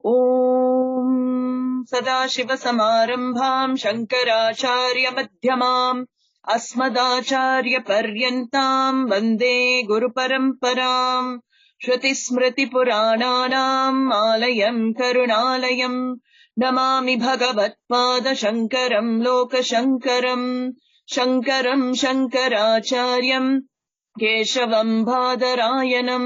Om Sadashiva-Samarambham Shankaracharya-Madhyamam Asmadacharya-Paryantam Vande Guru-Paramparam Shruti-Smriti-Purananam Alayam Karunalayam Namami Bhagavat-Pada-Shankaram Loka-Shankaram Shankaram Shankaracharyam Keshavam Bhadarayanam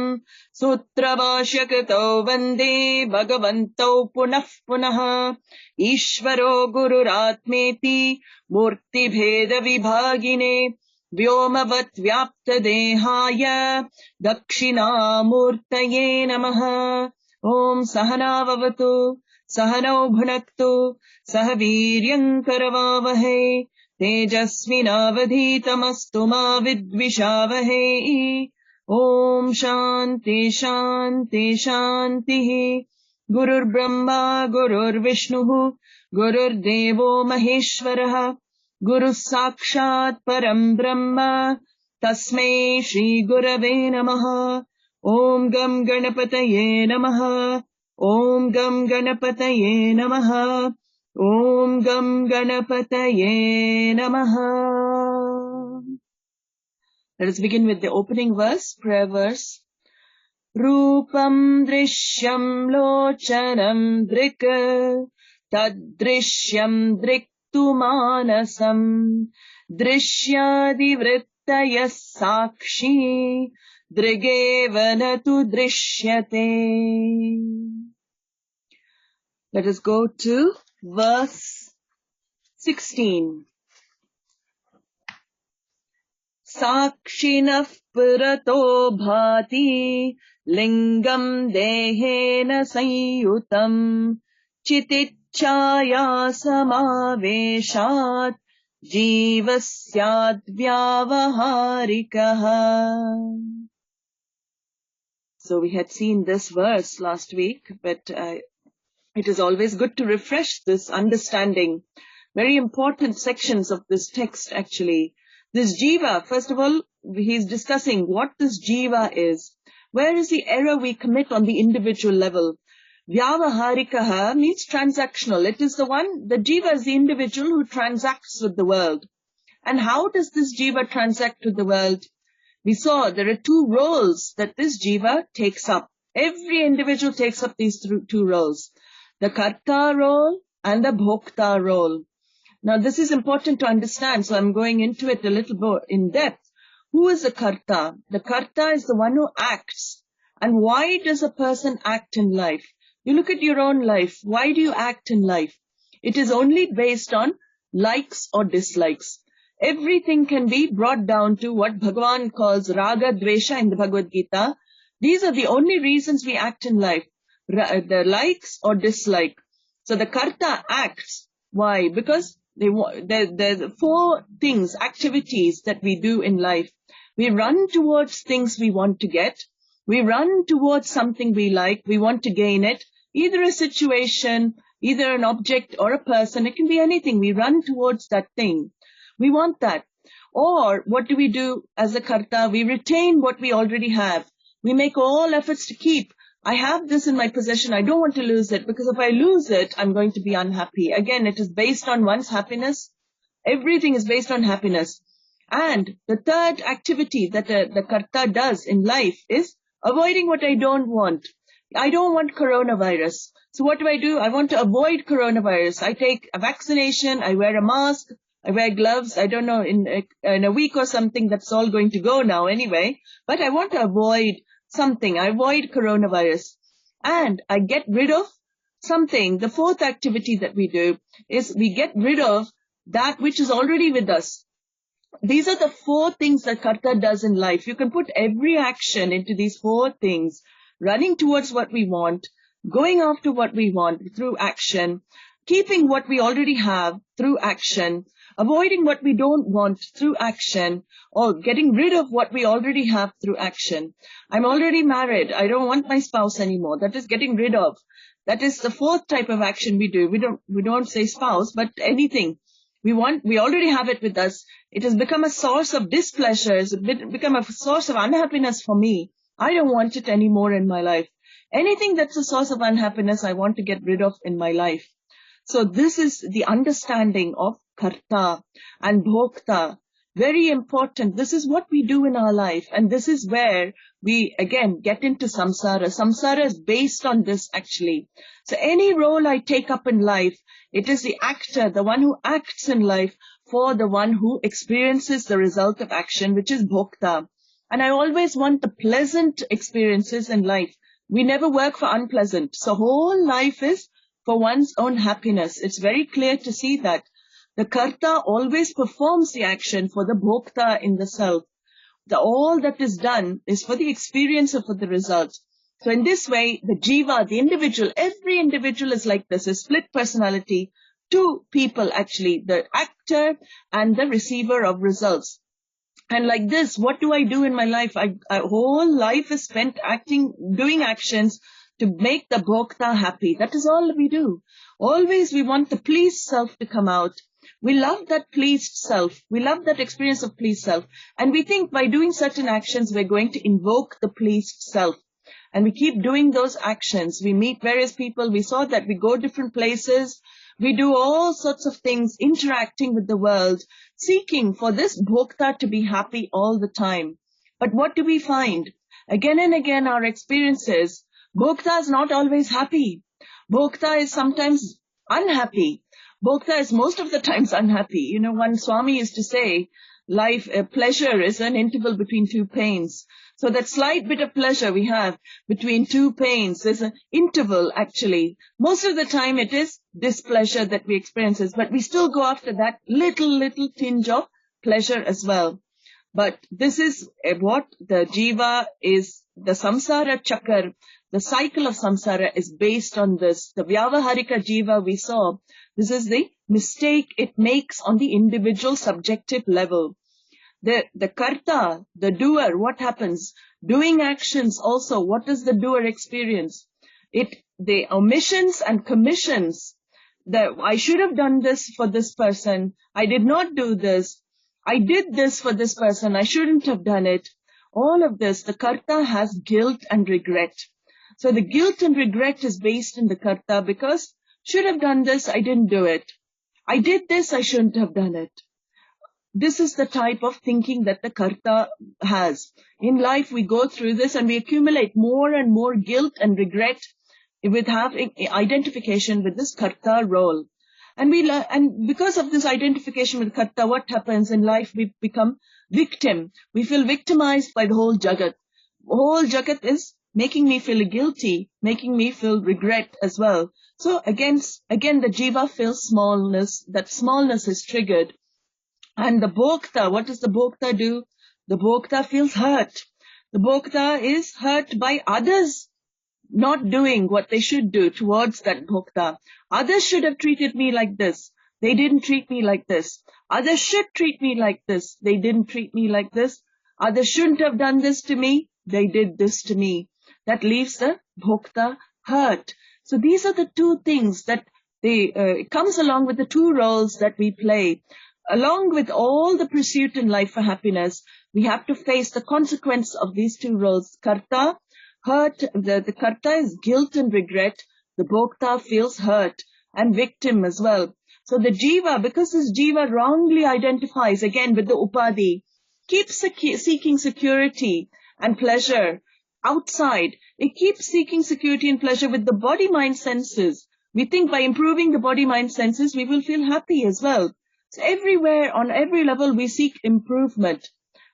Sutrabhashyakrito Vande Bhagavanto Punah Punah Ishvaro Gururatmeti Murti Bheda Vibhagine Vyomavat Vyapta Dehaya Dakshina Murtaye Namaha Om Sahana Vavatu Sahano Bhunaktu Sahaviryam Karavavahe Tejasvinavadhitamastu ma vidvishavahe Om Shanti Shanti Shanti Gurur Brahma Gurur Vishnu Gurur Devo Maheshwaraha Guru Sakshat Param Brahma Tasmai Shri Gurave Namaha Om Gam Ganapataye Namaha Om Gam Ganapataye Namaha Om Gam Ganapataye Namaha. Let us begin with the opening verse, prayer verse. Rupam Drishyam Lochanam Drik Tad-Drishyam Driktu Manasam Drishyadi Vrittaya Sakshi Drigevanatu Drishyate. Let us go to verse 16. Sakshinah purato bhati lingam dehena sanyutam chitichaya samaveshat jivasyad vyavaharikaha. So we had seen this verse last week, but it is always good to refresh this understanding. Very important sections of this text actually. This jiva, first of all, he's discussing what this jiva is. Where is the error we commit on the individual level? Vyavaharikaha means transactional. It is the jiva is the individual who transacts with the world. And how does this jiva transact with the world? We saw there are two roles that this jiva takes up. Every individual takes up these two roles. The karta role and the bhokta role. Now this is important to understand, so I'm going into it a little more in depth. Who is the karta? The karta is the one who acts. And why does a person act in life? You look at your own life. Why do you act in life? It is only based on likes or dislikes. Everything can be brought down to what Bhagavan calls raga dvesha in the Bhagavad Gita. These are the only reasons we act in life. The likes or dislike. So the karta acts. Why? Because there are four things, activities that we do in life. We run towards things we want to get. We run towards something we like. We want to gain it. Either a situation, either an object or a person. It can be anything. We run towards that thing. We want that. Or what do we do as a karta? We retain what we already have. We make all efforts to keep. I have this in my possession. I don't want to lose it, because if I lose it, I'm going to be unhappy. Again, it is based on one's happiness. Everything is based on happiness. And the third activity that the karta does in life is avoiding what I don't want. I don't want coronavirus. So what do? I want to avoid coronavirus. I take a vaccination. I wear a mask. I wear gloves. I don't know, in a week or something, that's all going to go now anyway. But I want to avoid something. I avoid coronavirus. And I get rid of something. The fourth activity that we do is we get rid of that which is already with us. These are the four things that karta does in life. You can put every action into these four things. Running towards what we want, going after what we want through action, keeping what we already have through action, avoiding what we don't want through action, or getting rid of what we already have through action. I'm already married. I don't want my spouse anymore. That is getting rid of. That is the fourth type of action we do. We don't say spouse, but anything. We already have it with us. It has become a source of displeasure. It's become a source of unhappiness for me. I don't want it anymore in my life. Anything that's a source of unhappiness, I want to get rid of in my life. So this is the understanding of karta and bhokta. Very important. This is what we do in our life. And this is where we, again, get into samsara. Samsara is based on this, actually. So any role I take up in life, it is the actor, the one who acts in life, for the one who experiences the result of action, which is bhokta. And I always want the pleasant experiences in life. We never work for unpleasant. So whole life is for one's own happiness. It's very clear to see that. The karta always performs the action for the bhokta in the self. All that is done is for the experience or for the result. So in this way, the jiva, the individual, every individual is like this, a split personality, two people actually, the actor and the receiver of results. And like this, what do I do in my life? My whole life is spent doing actions to make the bhokta happy. That is all we do. Always we want the pleased self to come out. We love that pleased self. We love that experience of pleased self. And we think by doing certain actions, we're going to invoke the pleased self. And we keep doing those actions. We meet various people. We saw that we go different places. We do all sorts of things, interacting with the world, seeking for this bhokta to be happy all the time. But what do we find? Again and again, our experiences, bhokta is not always happy. Bhokta is sometimes unhappy. Bhokta is most of the times unhappy. One Swami used to say, pleasure is an interval between two pains. So that slight bit of pleasure we have between two pains is an interval, actually. Most of the time it is displeasure that we experience, but we still go after that little tinge of pleasure as well. But this is what the jiva is, the samsara chakra, the cycle of samsara is based on this. The vyavaharika jiva we saw, this is the mistake it makes on the individual subjective level. The karta, the doer, what happens? Doing actions also, what does the doer experience? The omissions and commissions. I should have done this for this person. I did not do this. I did this for this person. I shouldn't have done it. All of this, the karta has guilt and regret. So the guilt and regret is based in the karta because should have done this, I didn't do it. I did this, I shouldn't have done it. This is the type of thinking that the karta has. In life, we go through this and we accumulate more and more guilt and regret with having identification with this karta role. And because of this identification with karta, what happens in life? We become victim. We feel victimized by the whole jagat. The whole jagat is making me feel guilty, making me feel regret as well. So again, the jiva feels smallness. That smallness is triggered. And the bhokta, what does the bhokta do? The bhokta feels hurt. The bhokta is hurt by others not doing what they should do towards that bhokta. Others should have treated me like this. They didn't treat me like this. Others should treat me like this. They didn't treat me like this. Others shouldn't have done this to me. They did this to me. That leaves the bhokta hurt. So these are the two things that it comes along with the two roles that we play. Along with all the pursuit in life for happiness, we have to face the consequence of these two roles. Karta, hurt, the karta is guilt and regret. The bhokta feels hurt and victim as well. So the jiva, because this jiva wrongly identifies again with the upadhi, keeps seeking security and pleasure outside. It keeps seeking security and pleasure with the body, mind, senses. We think by improving the body, mind, senses, we will feel happy as well. So everywhere, on every level, we seek improvement.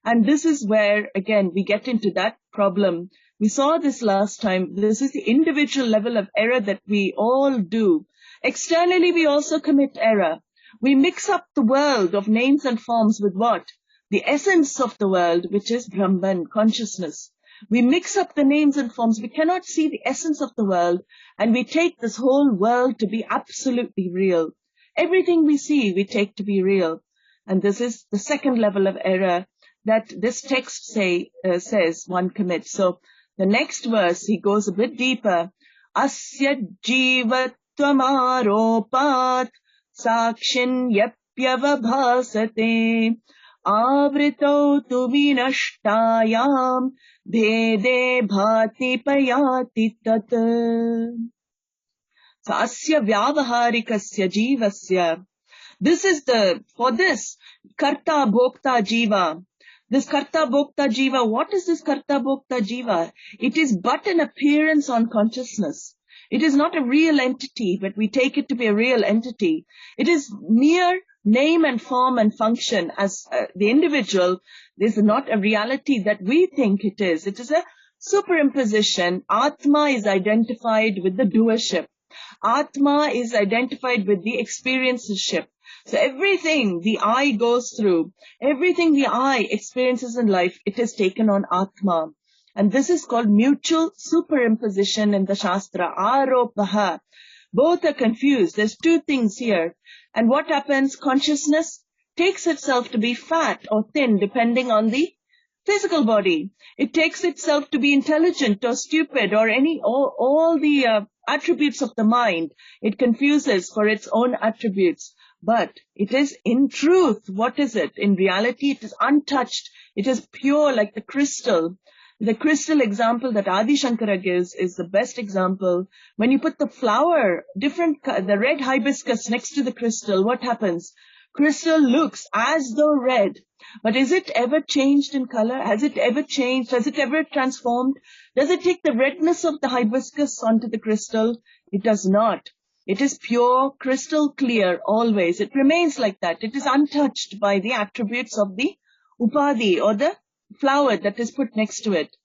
And this is where, again, we get into that problem. We saw this last time. This is the individual level of error that we all do. Externally, we also commit error. We mix up the world of names and forms with what? The essence of the world, which is Brahman, consciousness. We mix up the names and forms. We cannot see the essence of the world, and we take this whole world to be absolutely real. Everything we see, we take to be real. And this is the second level of error that this text says one commits. So the next verse, he goes a bit deeper. Asya jivatvam aropat sakshin bhasate avrito tu vinashtayam bhede bhati payati tat. So asya vyavaharikasya jivasya. This is for this karta bhokta jiva. This karta bhokta jiva, what is this karta bhokta jiva? It is but an appearance on consciousness. It is not a real entity, but we take it to be a real entity. It is mere name and form and function as the individual. This is not a reality that we think it is. It is a superimposition. Atma is identified with the doership. Atma is identified with the experiencership. So everything the I goes through, everything the I experiences in life, it is taken on Atma. And this is called mutual superimposition in the Shastra, Aropaha. Both are confused. There's two things here. And what happens? Consciousness takes itself to be fat or thin depending on the physical body. It takes itself to be intelligent or stupid or all the attributes of the mind. It confuses for its own attributes. But it is in truth, what is it? In reality, it is untouched. It is pure like the crystal. The crystal example that Adi Shankara gives is the best example. When you put the flower, the red hibiscus next to the crystal, what happens? Crystal looks as though red. But is it ever changed in color? Has it ever changed? Has it ever transformed? Does it take the redness of the hibiscus onto the crystal? It does not. It is pure, crystal clear always. It remains like that. It is untouched by the attributes of the upadhi or the flower that is put next to it.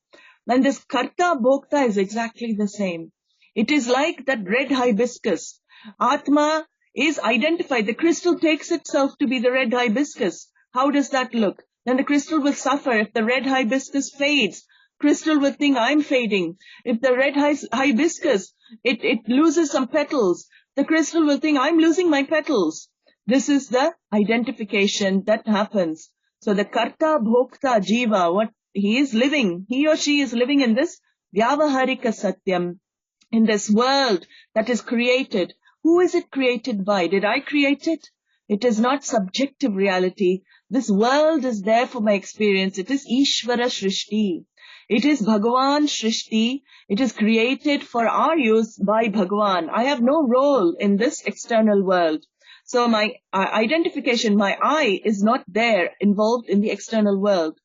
And this karta bhokta is exactly the same. It is like that red hibiscus. Atma is identified. The crystal takes itself to be the red hibiscus. How does that look? Then the crystal will suffer if the red hibiscus fades. Crystal will think I'm fading. If the red hibiscus, it loses some petals, the crystal will think I'm losing my petals. This is the identification that happens. So the karta bhokta jiva, what he is living, he or she is living in this vyavaharika satyam, in this world that is created. Who is it created by? Did I create it? It is not subjective reality. This world is there for my experience. It is Ishvara Shrishti. It is Bhagavan Shrishti. It is created for our use by Bhagavan. I have no role in this external world. So my identification, my I is not there involved in the external world.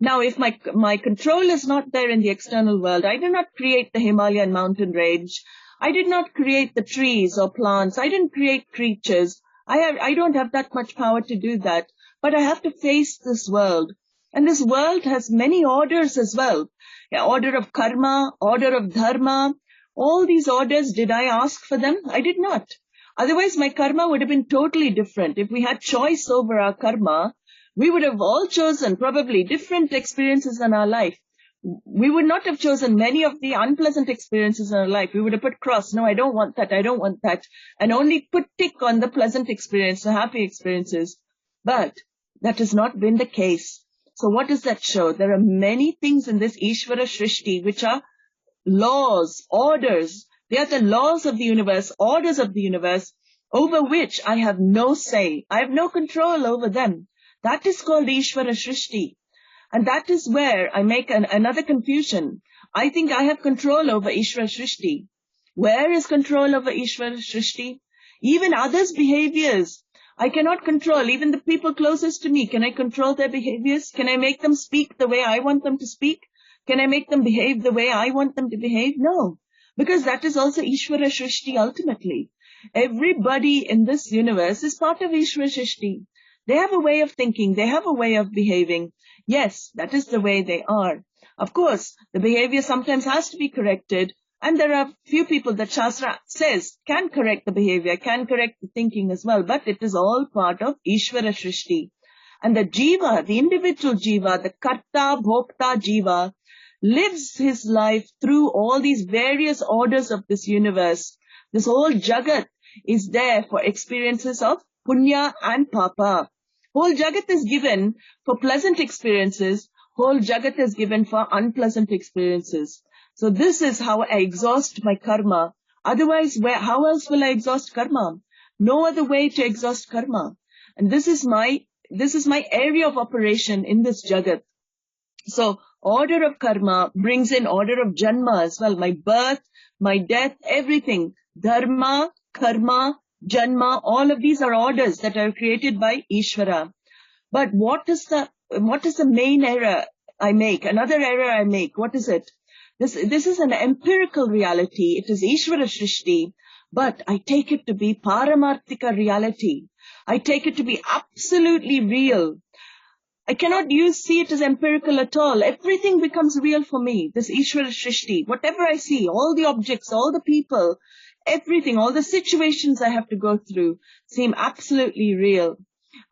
Now, if my control is not there in the external world, I did not create the Himalayan mountain range. I did not create the trees or plants. I didn't create creatures. I don't have that much power to do that. But I have to face this world. And this world has many orders as well. Order of karma, order of dharma. All these orders, did I ask for them? I did not. Otherwise, my karma would have been totally different. If we had choice over our karma, we would have all chosen probably different experiences in our life. We would not have chosen many of the unpleasant experiences in our life. We would have put cross, no, I don't want that, I don't want that, and only put tick on the pleasant experience, the happy experiences. But that has not been the case. So what does that show? There are many things in this Ishvara Shrishti which are laws, orders. They are the laws of the universe, orders of the universe, over which I have no say. I have no control over them. That is called Ishvara Shrishti. And that is where I make another confusion. I think I have control over Ishvara Shrishti. Where is control over Ishvara Shrishti? Even others' behaviors. I cannot control. Even the people closest to me, can I control their behaviors? Can I make them speak the way I want them to speak? Can I make them behave the way I want them to behave? No. Because that is also Ishvara Shrishti ultimately. Everybody in this universe is part of Ishvara Shrishti. They have a way of thinking. They have a way of behaving. Yes, that is the way they are. Of course, the behavior sometimes has to be corrected. And there are few people that Shastra says can correct the behavior, can correct the thinking as well. But it is all part of Ishvara Shrishti. And the jiva, the individual jiva, the karta bhokta jiva, lives his life through all these various orders of this universe. This whole jagat is there for experiences of punya and papa. Whole jagat is given for pleasant experiences. Whole jagat is given for unpleasant experiences. So this is how I exhaust my karma. Otherwise, how else will I exhaust karma? No other way to exhaust karma. And this is my area of operation in this jagat. So order of karma brings in order of janma as well. My birth, my death, everything. Dharma, karma, janma, all of these are orders that are created by Ishvara. But what is the main error I make? Another error I make. What is it? This is an empirical reality. It is Ishvara Shrishti, but I take it to be Paramarthika reality. I take it to be absolutely real. I cannot see it as empirical at all. Everything becomes real for me. This Ishvara Shrishti, whatever I see, all the objects, all the people, everything, all the situations I have to go through seem absolutely real.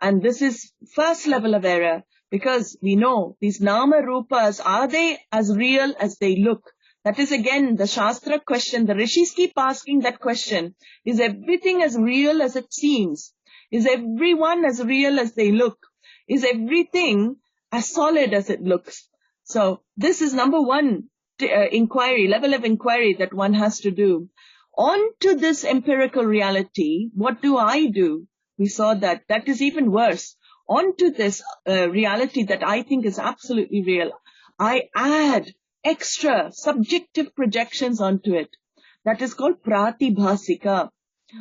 And this is first level of error, because we know these nama rupas, are they as real as they look? That is again the Shastra question. The rishis keep asking that question. Is everything as real as it seems? Is everyone as real as they look? Is everything as solid as it looks? So this is number one level of inquiry that one has to do. On to this empirical reality, what do I do? We saw that is even worse. On to this reality that I think is absolutely real, I add extra subjective projections onto it. That is called pratibhasika.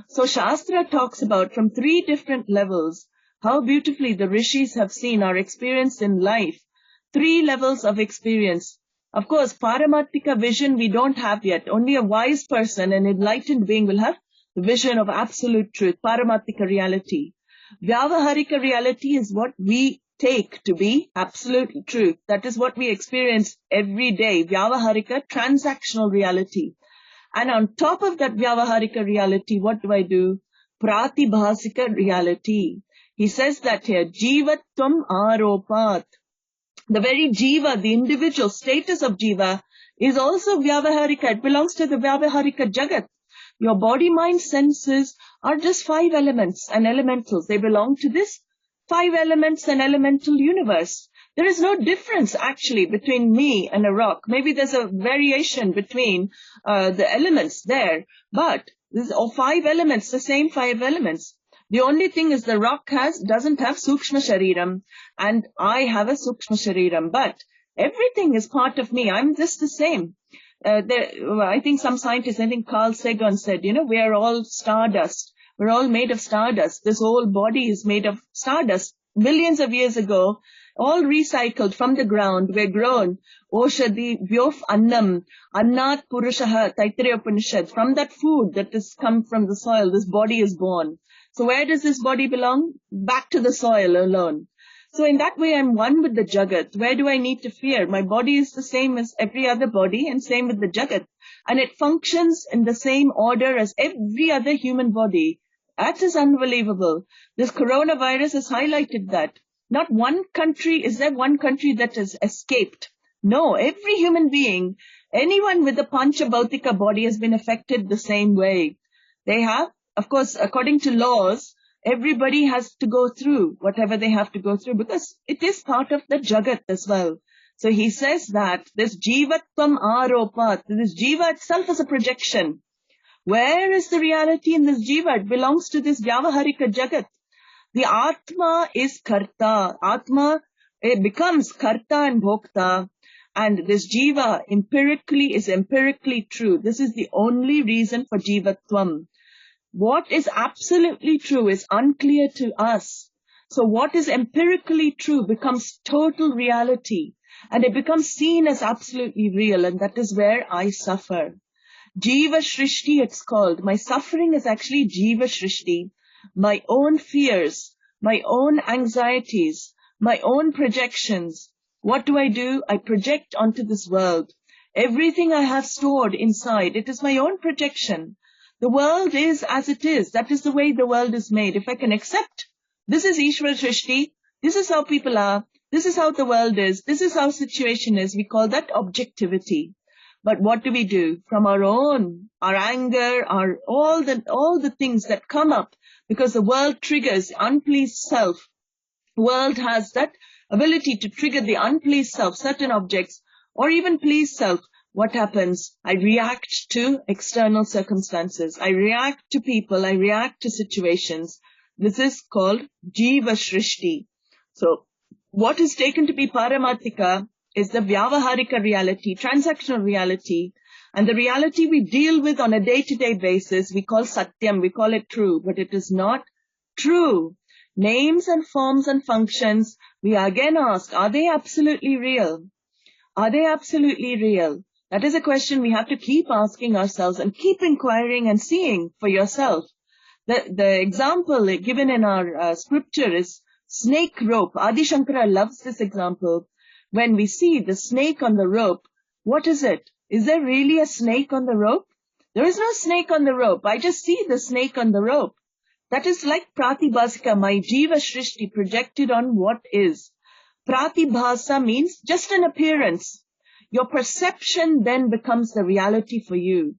So Shastra talks about from 3 different levels how beautifully the rishis have seen our experience in life. 3 levels of experience. Of course, Paramarthika vision we don't have yet. Only a wise person, an enlightened being will have the vision of absolute truth, Paramarthika reality. Vyavaharika reality is what we take to be absolute truth. That is what we experience every day. Vyavaharika, transactional reality. And on top of that Vyavaharika reality, what do? Pratibhasika reality. He says that here, Jivatvam Aropat. The very jiva, the individual status of jiva, is also Vyavaharika. It belongs to the Vyavaharika jagat. Your body, mind, senses are just 5 elements and elementals. They belong to this 5 elements and elemental universe. There is no difference actually between me and a rock. Maybe there's a variation between the elements there, but this are 5 elements, the same 5 elements. The only thing is the rock doesn't have Sukshma Shariram, and I have a Sukshma Shariram, but everything is part of me. I'm just the same. I think some scientists, I think Carl Sagan said, we are all stardust. We're all made of stardust. This whole body is made of stardust. Millions of years ago, all recycled from the ground, we're grown. Oshadi Vyof Annam, Annat Purushaha, Taittiriya Upanishad. From that food that has come from the soil, this body is born. So where does this body belong? Back to the soil alone. So in that way, I'm one with the Jagat. Where do I need to fear? My body is the same as every other body and same with the Jagat. And it functions in the same order as every other human body. That is unbelievable. This coronavirus has highlighted that. Not one country, is there one country that has escaped? No, every human being, anyone with a Panchabhautika body has been affected the same way. They have, of course, according to laws, everybody has to go through whatever they have to go through because it is part of the Jagat as well. So he says that this Jivatvam Aropat, this Jiva itself is a projection. Where is the reality in this Jiva? It belongs to this Vyavaharika Jagat. The Atma is Karta. Atma, it becomes Karta and Bhokta. And this Jiva is empirically true. This is the only reason for Jivatvam. What is absolutely true is unclear to us. So what is empirically true becomes total reality. And it becomes seen as absolutely real. And that is where I suffer. Jiva Shrishti it's called. My suffering is actually Jiva Shrishti. My own fears, my own anxieties, my own projections. What do? I project onto this world. Everything I have stored inside, it is my own projection. The world is as it is. That is the way the world is made. If I can accept, this is Ishvara Shrishti, this is how people are, this is how the world is, this is how situation is, we call that objectivity. But what do? From our anger, all the things that come up, because the world triggers unpleased self. World has that ability to trigger the unpleased self, certain objects, or even pleased self. What happens? I react to external circumstances. I react to people. I react to situations. This is called Jiva Shrishti. So, what is taken to be Paramatika is the Vyavaharika reality, transactional reality, and the reality we deal with on a day-to-day basis. We call Satyam, we call it true, but it is not true. Names and forms and functions, we again ask, are they absolutely real? Are they absolutely real? That is a question we have to keep asking ourselves and keep inquiring and seeing for yourself. The example given in our scripture is snake rope. Adi Shankara loves this example. When we see the snake on the rope, what is it? Is there really a snake on the rope? There is no snake on the rope. I just see the snake on the rope. That is like Pratibhasika, my Jiva Shrishti projected on what is. Pratibhasa means just an appearance. Your perception then becomes the reality for you.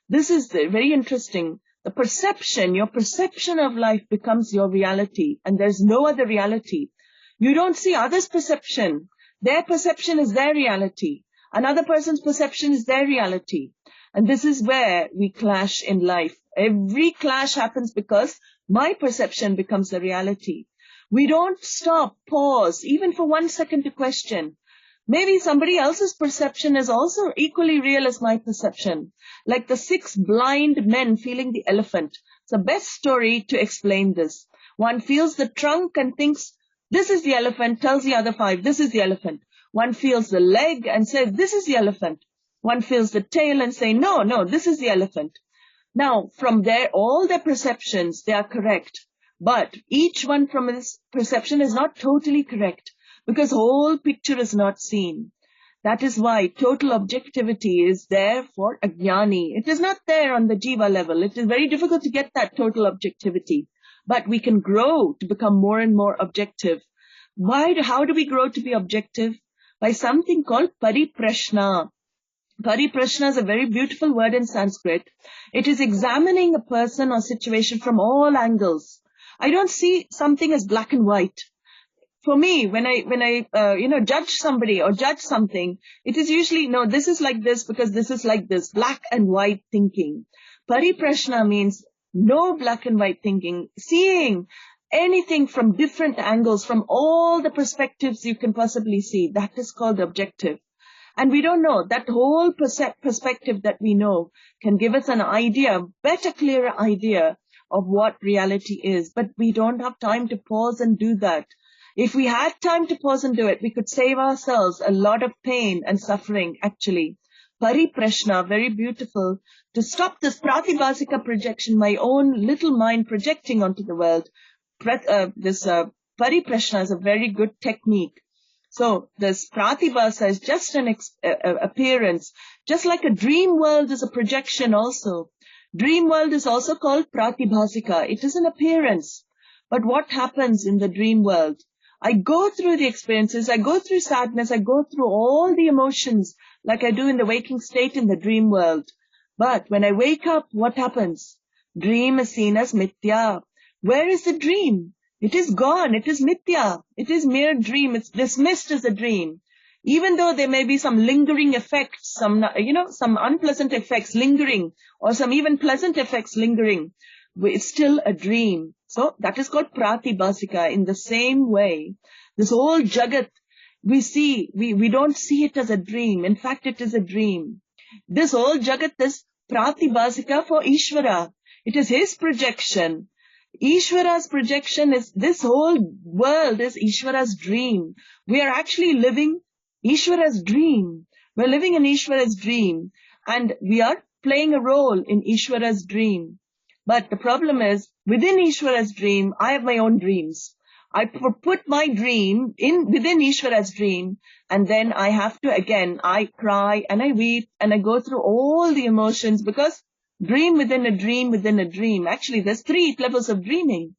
This is very interesting. The perception, your perception of life becomes your reality, and there's no other reality. You don't see others' perception. Their perception is their reality. Another person's perception is their reality. And this is where we clash in life. Every clash happens because my perception becomes the reality. We don't stop, pause, even for 1 second to question. Maybe somebody else's perception is also equally real as my perception. Like the 6 blind men feeling the elephant. It's the best story to explain this. One feels the trunk and thinks, this is the elephant, tells the other 5, this is the elephant. One feels the leg and says, this is the elephant. One feels the tail and say, no, this is the elephant. Now, from all their perceptions, they are correct. But each one from this perception is not totally correct, because whole picture is not seen. That is why total objectivity is there for a jnani. It is not there on the jiva level. It is very difficult to get that total objectivity. But we can grow to become more and more objective. How do we grow to be objective? By something called pariprashna. Pariprashna is a very beautiful word in Sanskrit. It is examining a person or situation from all angles. I don't see something as black and white. For me, when I judge somebody or judge something, it is usually, no, this is like this because this is like this, black and white thinking. Pariprashna means no black and white thinking, seeing anything from different angles, from all the perspectives you can possibly see. That is called objective. And we don't know. That whole perspective that we know can give us an idea, better, clearer idea of what reality is. But we don't have time to pause and do that. If we had time to pause and do it, we could save ourselves a lot of pain and suffering, actually. Pariprashna, very beautiful. To stop this pratibhasika projection, my own little mind projecting onto the world, this pariprashna is a very good technique. So this pratibhasa is just an appearance, just like a dream world is a projection also. Dream world is also called pratibhasika. It is an appearance. But what happens in the dream world? I go through the experiences, I go through sadness, I go through all the emotions like I do in the waking state in the dream world. But when I wake up, what happens? Dream is seen as mithya. Where is the dream? It is gone. It is mithya. It is mere dream. It's dismissed as a dream. Even though there may be some lingering effects, some unpleasant effects lingering, or some even pleasant effects lingering, it's still a dream. So that is called pratibhasika. In the same way, this whole jagat, we don't see it as a dream. In fact, it is a dream. This whole jagat is pratibhasika for Ishvara. It is his projection. Ishvara's projection is, this whole world is Ishvara's dream. We are actually living Ishvara's dream. We're living in Ishvara's dream. And we are playing a role in Ishvara's dream. But the problem is, within Ishvara's dream, I have my own dreams. I put my dream within Ishvara's dream, and then I have to, again, I cry and I weep and I go through all the emotions, because dream within a dream within a dream. Actually, there's 3 levels of dreaming.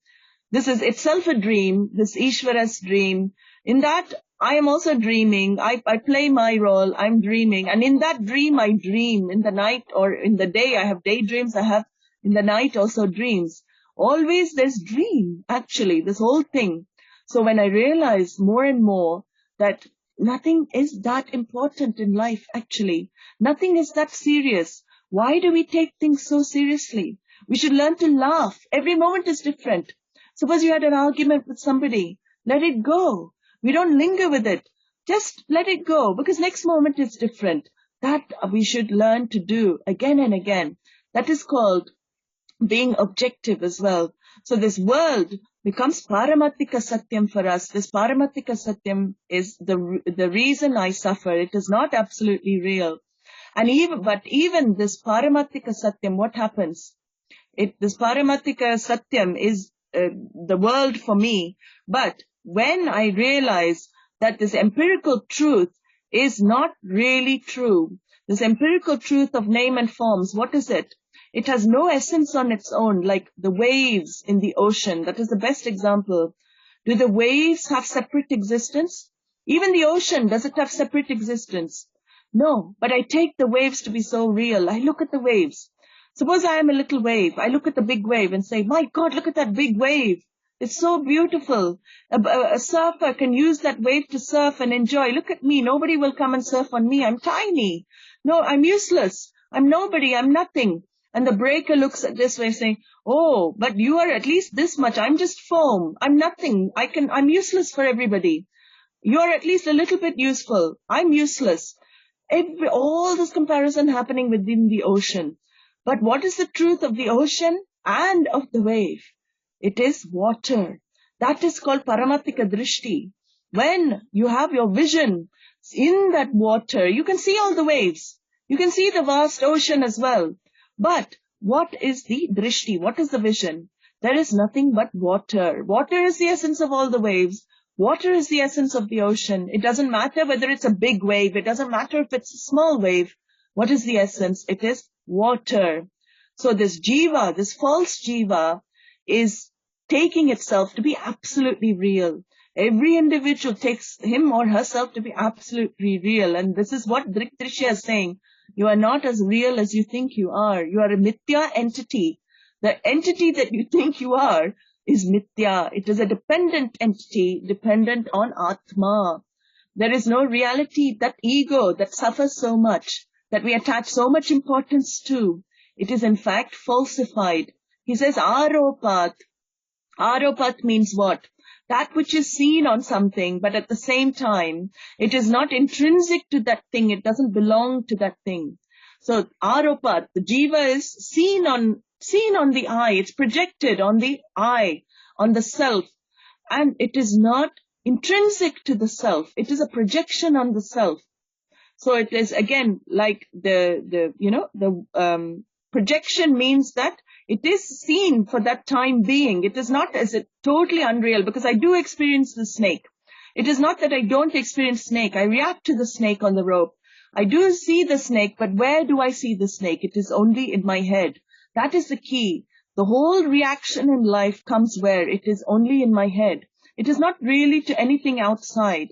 This is itself a dream, this Ishvara's dream. In that, I am also dreaming. I play my role. I'm dreaming. And in that dream, I dream. In the night or in the day, I have daydreams. I have in the night also dreams. Always there's dream, actually, this whole thing. So when I realize more and more that nothing is that important in life, actually, nothing is that serious. Why do we take things so seriously? We should learn to laugh. Every moment is different. Suppose you had an argument with somebody. Let it go. We don't linger with it. Just let it go, because next moment is different. That we should learn to do again and again. That is called being objective as well. So this world becomes Paramatika Satyam for us. This Paramatika Satyam is the reason I suffer. It is not absolutely real. And even this Paramatika Satyam, what happens? This Paramatika Satyam is the world for me. But when I realize that this empirical truth is not really true, this empirical truth of name and forms, what is it? It has no essence on its own, like the waves in the ocean. That is the best example. Do the waves have separate existence? Even the ocean, does it have separate existence? No, but I take the waves to be so real. I look at the waves. Suppose I am a little wave. I look at the big wave and say, my God, look at that big wave. It's so beautiful. A surfer can use that wave to surf and enjoy. Look at me. Nobody will come and surf on me. I'm tiny. No, I'm useless. I'm nobody. I'm nothing. And the breaker looks at this wave saying, oh, but you are at least this much. I'm just foam. I'm nothing. I'm useless for everybody. You are at least a little bit useful. I'm useless. All this comparison happening within the ocean. But what is the truth of the ocean and of the wave? It is water. That is called Paramatika Drishti. When you have your vision in that water, you can see all the waves. You can see the vast ocean as well. But what is the drishti? What is the vision? There is nothing but water. Water is the essence of all the waves. Water is the essence of the ocean. It doesn't matter whether it's a big wave. It doesn't matter if it's a small wave. What is the essence? It is water. So this jiva, this false jiva, is taking itself to be absolutely real. Every individual takes him or herself to be absolutely real. And this is what Drig-Drishya is saying. You are not as real as you think you are. You are a mithya entity. The entity that you think you are is mithya. It is a dependent entity, dependent on Atma. There is no reality. That ego that suffers so much, that we attach so much importance to, it is in fact falsified. He says aropat. Aropat means what? That which is seen on something, but at the same time, it is not intrinsic to that thing. It doesn't belong to that thing. So, aropat, the jiva is seen on the eye. It's projected on the eye, on the self. And it is not intrinsic to the self. It is a projection on the self. So it is again like the projection means that it is seen for that time being. It is not as a totally unreal, because I do experience the snake. It is not that I don't experience snake. I react to the snake on the rope. I do see the snake, but where do I see the snake? It is only in my head. That is the key. The whole reaction in life comes where it is only in my head. It is not really to anything outside.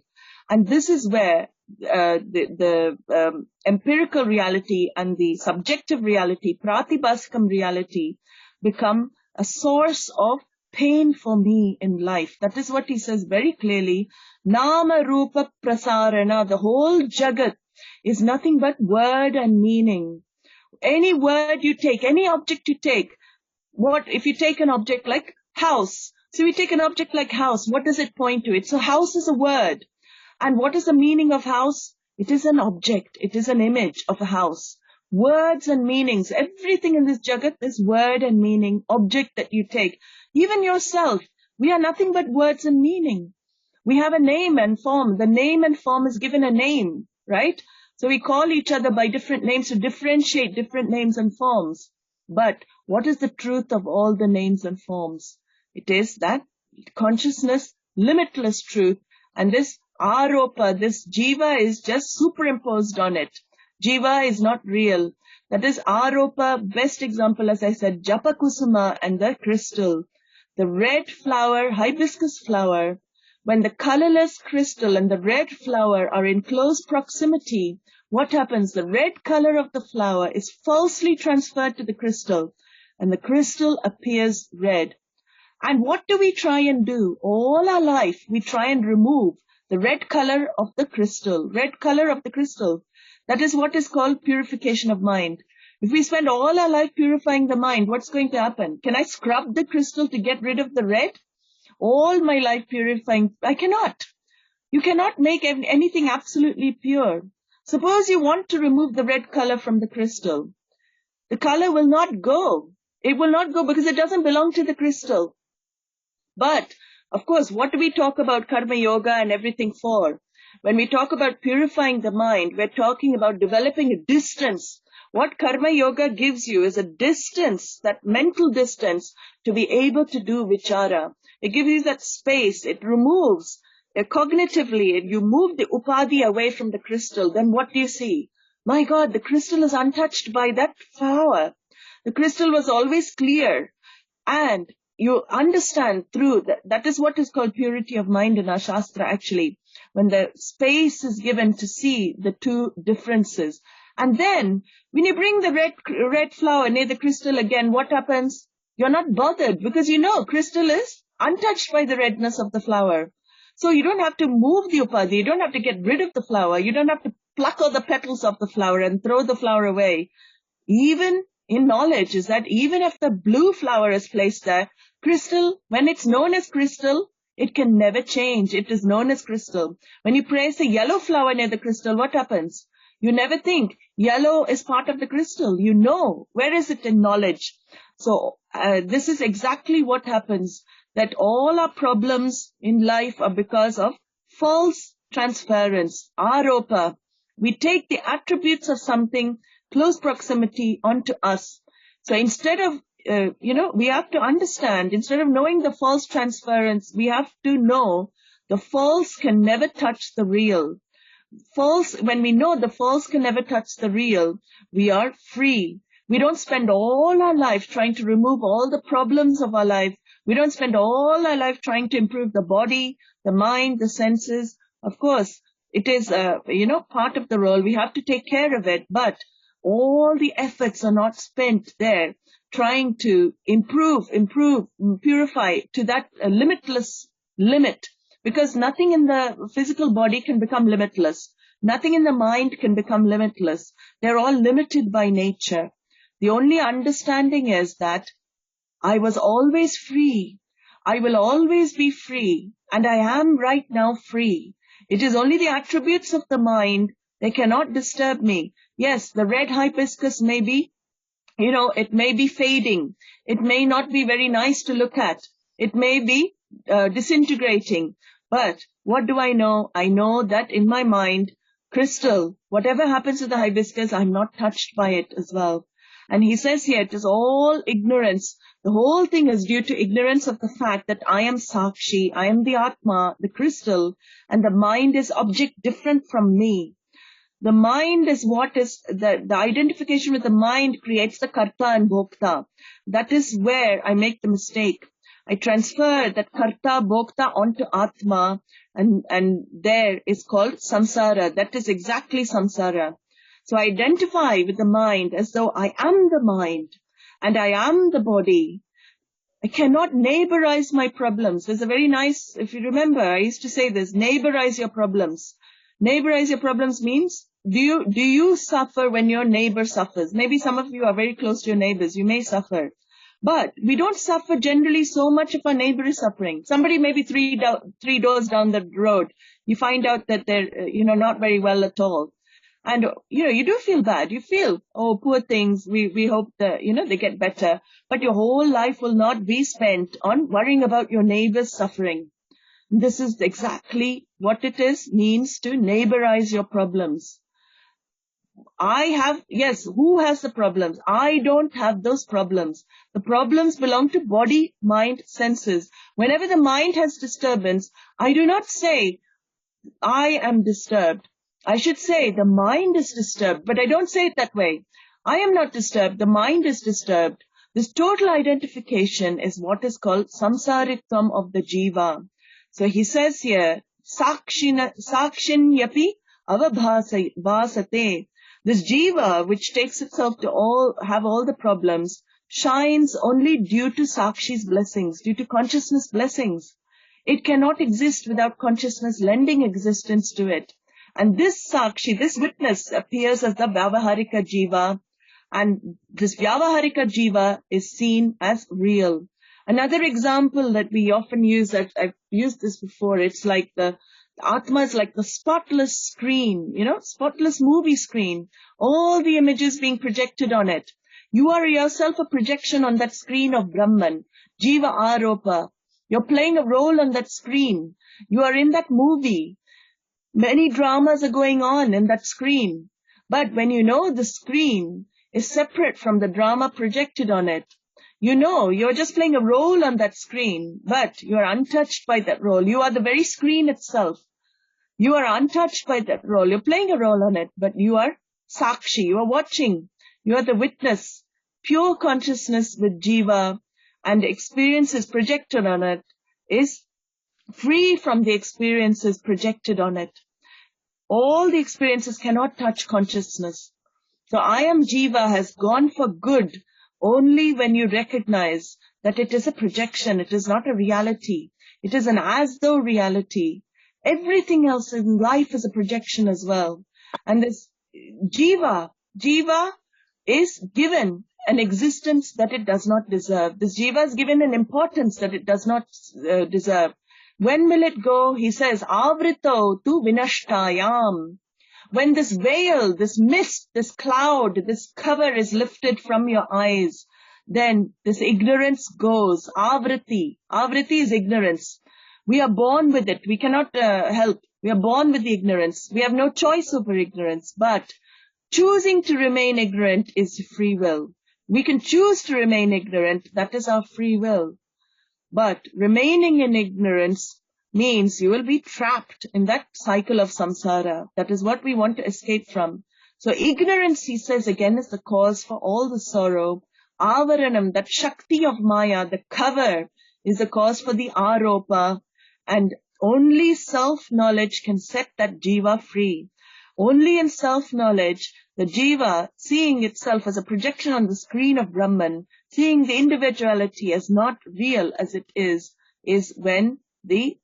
And this is where the empirical reality and the subjective reality, pratibhasikam reality, become a source of pain for me in life. That is what he says very clearly. Nama Rupa Prasarana, the whole Jagat is nothing but word and meaning. Any word you take, any object you take, if you take an object like house, so we take an object like house, what does it point to? So house is a word. And what is the meaning of house? It is an object. It is an image of a house. Words and meanings. Everything in this Jagat is word and meaning, object that you take. Even yourself. We are nothing but words and meaning. We have a name and form. The name and form is given a name, right? So we call each other by different names to differentiate different names and forms. But what is the truth of all the names and forms? It is that consciousness, limitless truth, and this aropa, this jiva is just superimposed on it. Jiva is not real. That is aropa, best example, as I said, japa kusuma and the crystal. The red flower, hibiscus flower, when the colorless crystal and the red flower are in close proximity, what happens? The red color of the flower is falsely transferred to the crystal, and the crystal appears red. And what do we try and do? All our life, we try and remove the red color of the crystal. Red color of the crystal. That is what is called purification of mind. If we spend all our life purifying the mind, what's going to happen? Can I scrub the crystal to get rid of the red? all my life purifying. I cannot. You cannot make anything absolutely pure. Suppose you want to remove the red color from the crystal. The color will not go. It will not go because it doesn't belong to the crystal. But, of course, what do we talk about karma yoga and everything for? When we talk about purifying the mind, we're talking about developing a distance. What karma yoga gives you is a distance, that mental distance, to be able to do vichara. It gives you that space. It removes cognitively, you move the upadhi away from the crystal. Then what do you see? My God, the crystal is untouched by that flower. The crystal was always clear. And you understand through that is what is called purity of mind in our Shastra actually, when the space is given to see the two differences. And then, when you bring the red flower near the crystal again, what happens? You're not bothered because you know crystal is untouched by the redness of the flower. So you don't have to move the upadhi, you don't have to get rid of the flower, you don't have to pluck all the petals of the flower and throw the flower away. Even in knowledge is that even if the blue flower is placed there, crystal, when it's known as crystal, it can never change. It is known as crystal. When you place a yellow flower near the crystal, what happens? You never think yellow is part of the crystal. You know. Where is it in knowledge? So this is exactly what happens, that all our problems in life are because of false transference, aropa. We take the attributes of something, close proximity, onto us. So instead of, we have to understand, instead of knowing the false transference, we have to know the false can never touch the real. When we know the false can never touch the real, we are free. We don't spend all our life trying to remove all the problems of our life. We don't spend all our life trying to improve the body, the mind, the senses. Of course, it is, part of the role. We have to take care of it, but all the efforts are not spent there trying to improve, purify to that limitless limit. Because nothing in the physical body can become limitless. Nothing in the mind can become limitless. They're all limited by nature. The only understanding is that I was always free. I will always be free. And I am right now free. It is only the attributes of the mind. They cannot disturb me. Yes, the red hibiscus may be, it may be fading. It may not be very nice to look at. It may be disintegrating. But what do I know? I know that in my mind, crystal, whatever happens to the hibiscus, I'm not touched by it as well. And he says here, it is all ignorance. The whole thing is due to ignorance of the fact that I am Sakshi, I am the Atma, the crystal, and the mind is object different from me. The mind is what is, the identification with the mind creates the karta and bhokta. That is where I make the mistake. I transfer that karta, bhokta onto Atma, and there is called samsara. That is exactly samsara. So I identify with the mind as though I am the mind and I am the body. I cannot neighborize my problems. There's a very nice, if you remember, I used to say this, neighborize your problems. Neighborize your problems means, do you suffer when your neighbor suffers? Maybe some of you are very close to your neighbors. You may suffer. But we don't suffer generally so much if our neighbor is suffering. Somebody maybe three doors down the road, you find out that they're, not very well at all. And, you do feel bad. You feel, oh, poor things. We hope that, they get better. But your whole life will not be spent on worrying about your neighbor's suffering. This is exactly what it means to neighborize your problems. Who has the problems? I don't have those problems. The problems belong to body, mind, senses. Whenever the mind has disturbance, I do not say, I am disturbed. I should say, the mind is disturbed, but I don't say it that way. I am not disturbed, the mind is disturbed. This total identification is what is called samsaritvam of the jiva. So he says here, sakshinyapi avabhasate. This jiva, which takes itself to have all the problems, shines only due to Sakshi's blessings, due to consciousness blessings. It cannot exist without consciousness lending existence to it. And this Sakshi, this witness, appears as the Vyavaharika Jiva. And this Vyavaharika Jiva is seen as real. Another example that we often use, that I've used this before, it's like the Atma is like the spotless screen, spotless movie screen. All the images being projected on it. You are yourself a projection on that screen of Brahman, Jiva Aropa. You're playing a role on that screen. You are in that movie. Many dramas are going on in that screen. But when you know the screen is separate from the drama projected on it, you're just playing a role on that screen, but you are untouched by that role. You are the very screen itself. You are untouched by that role. You're playing a role on it, but you are Sakshi. You are watching. You are the witness. Pure consciousness with Jiva and experiences projected on it is free from the experiences projected on it. All the experiences cannot touch consciousness. So I am Jiva has gone for good only when you recognize that it is a projection. It is not a reality. It is an as though reality. Everything else in life is a projection as well. And this Jiva is given an existence that it does not deserve. This Jiva is given an importance that it does not deserve. When will it go? He says, Avrito tu vinashtayam. When this veil, this mist, this cloud, this cover is lifted from your eyes, then this ignorance goes. Avriti. Avriti is ignorance. We are born with it. We cannot help. We are born with the ignorance. We have no choice over ignorance. But choosing to remain ignorant is free will. We can choose to remain ignorant. That is our free will. But remaining in ignorance means you will be trapped in that cycle of samsara. That is what we want to escape from. So ignorance, he says again, is the cause for all the sorrow. Avaranam, that Shakti of Maya, the cover, is the cause for the aropa. And only self-knowledge can set that jiva free. Only in self-knowledge, the jiva, seeing itself as a projection on the screen of Brahman, seeing the individuality as not real as it is when the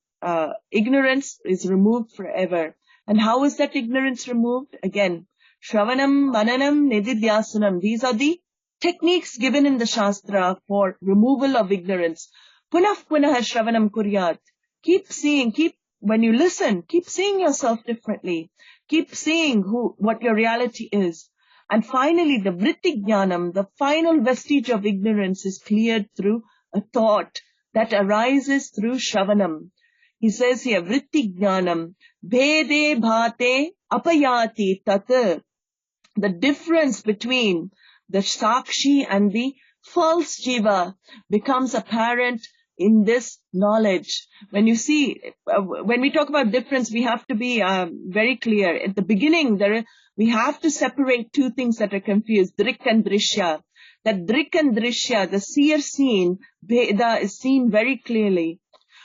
ignorance is removed forever. And how is that ignorance removed? Again, Shravanam, Mananam, Nididhyasanam. These are the techniques given in the Shastra for removal of ignorance. Punah punah Shravanam kuryat. Keep seeing, when you listen, keep seeing yourself differently. Keep seeing what your reality is. And finally, the vritti jnanam, the final vestige of ignorance, is cleared through a thought that arises through shravanam. He says here, vritti jnanam, bhede bhate apayati tat. The difference between the sakshi and the false jiva becomes apparent in this knowledge. When you see, when we talk about difference, we have to be very clear. At the beginning, we have to separate two things that are confused, Drig and Drishya. That Drig and Drishya, the seer seen, Veda is seen very clearly.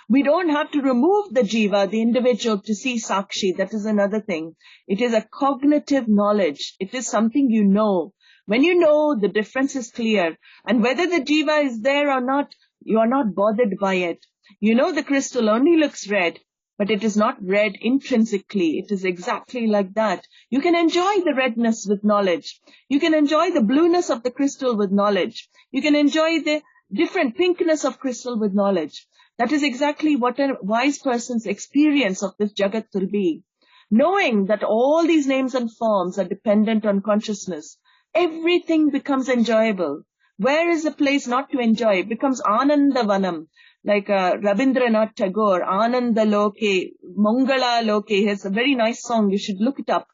We don't have to remove the jiva, the individual, to see sakshi. That is another thing. It is a cognitive knowledge. It is something you know. When you know, the difference is clear. And whether the jiva is there or not, you are not bothered by it. You know the crystal only looks red, but it is not red intrinsically. It is exactly like that. You can enjoy the redness with knowledge. You can enjoy the blueness of the crystal with knowledge. You can enjoy the different pinkness of crystal with knowledge. That is exactly what a wise person's experience of this Jagat will be. Knowing that all these names and forms are dependent on consciousness, everything becomes enjoyable. Where is the place not to enjoy? It becomes Anandavanam. Like Rabindranath Tagore, Ananda Loke, Mangala Loke. He has a very nice song. You should look it up.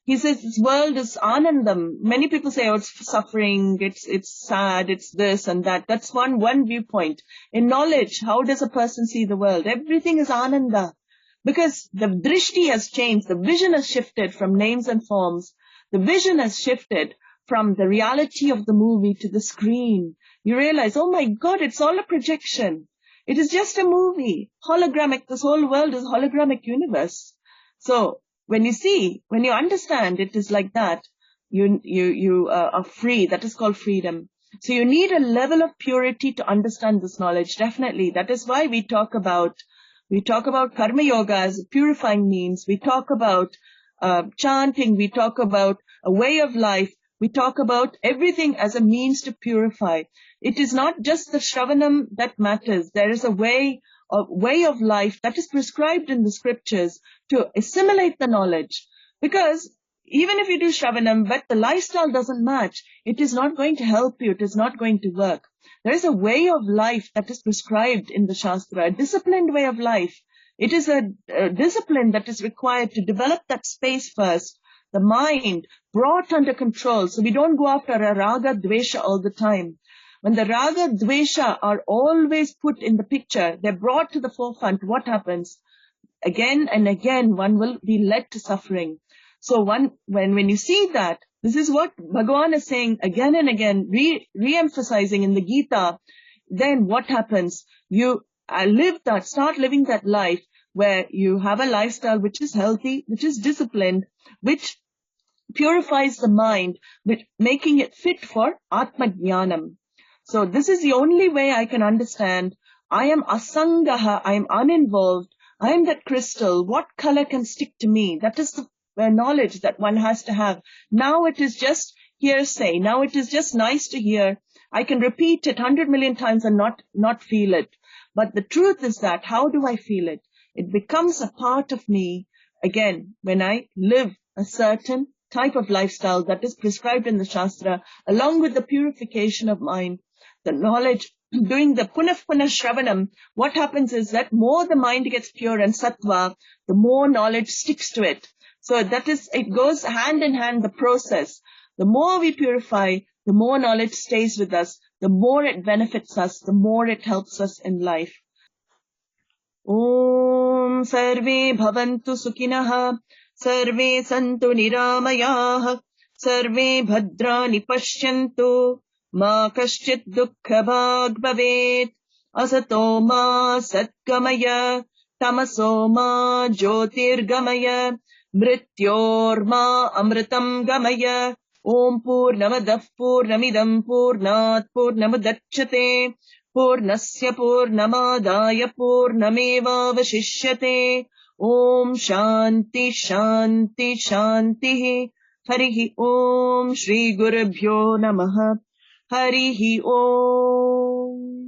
He says this world is Anandam. Many people say, oh, it's suffering, it's sad, it's this and that. That's one viewpoint. In knowledge, how does a person see the world? Everything is Ananda. Because the drishti has changed. The vision has shifted from names and forms. The vision has shifted from the reality of the movie to the screen. You realize, oh my God, it's all a projection. It is just a movie. Hologramic. This whole world is a hologramic universe. So when you understand it is like that, you are free. That is called freedom. So you need a level of purity to understand this knowledge. Definitely. That is why we talk about karma yoga as a purifying means. We talk about chanting. We talk about a way of life. We talk about everything as a means to purify. It is not just the Shravanam that matters. There is a way of life that is prescribed in the scriptures to assimilate the knowledge. Because even if you do Shravanam, but the lifestyle doesn't match, it is not going to help you. It is not going to work. There is a way of life that is prescribed in the Shastra, a disciplined way of life. It is a discipline that is required to develop that space first, the mind brought under control, so we don't go after a raga dvesha all the time. When the raga dvesha are always put in the picture, they're brought to the forefront, what happens? Again and again, one will be led to suffering. So when you see that, this is what Bhagavan is saying again and again, re-emphasizing in the Gita, then what happens? You start living that life where you have a lifestyle which is healthy, which is disciplined, which purifies the mind, making it fit for Atma Jnanam. So this is the only way I can understand. I am asangaha, I am uninvolved, I am that crystal. What color can stick to me? That is the knowledge that one has to have. Now it is just hearsay. Now it is just nice to hear. I can repeat it 100 million times and not feel it. But the truth is that, how do I feel it? It becomes a part of me, again, when I live a certain type of lifestyle that is prescribed in the Shastra, along with the purification of mind, the knowledge, doing the punah shravanam. What happens is that more the mind gets pure and sattva, the more knowledge sticks to it. So it goes hand in hand, the process. The more we purify, the more knowledge stays with us, the more it benefits us, the more it helps us in life. Om Sarve Bhavantu Sukinaha, Sarve Santu Niramayah, Sarve Bhadrani Pashyantu, Ma Kaschit Dukkha Bhag Bhavet, Asato Ma Satgamaya, Tamaso Ma Jyotirgamaya, Mrityor Ma Amritam Gamaya. Om Purnamadah Purnamidam Purnat Purnamudachyate Purnasya Purnamadaya Purnameva Vashishyate. Om Shanti Shanti Shanti. Harihi Om Shri Gurubhyo Namaha. Harihi Om.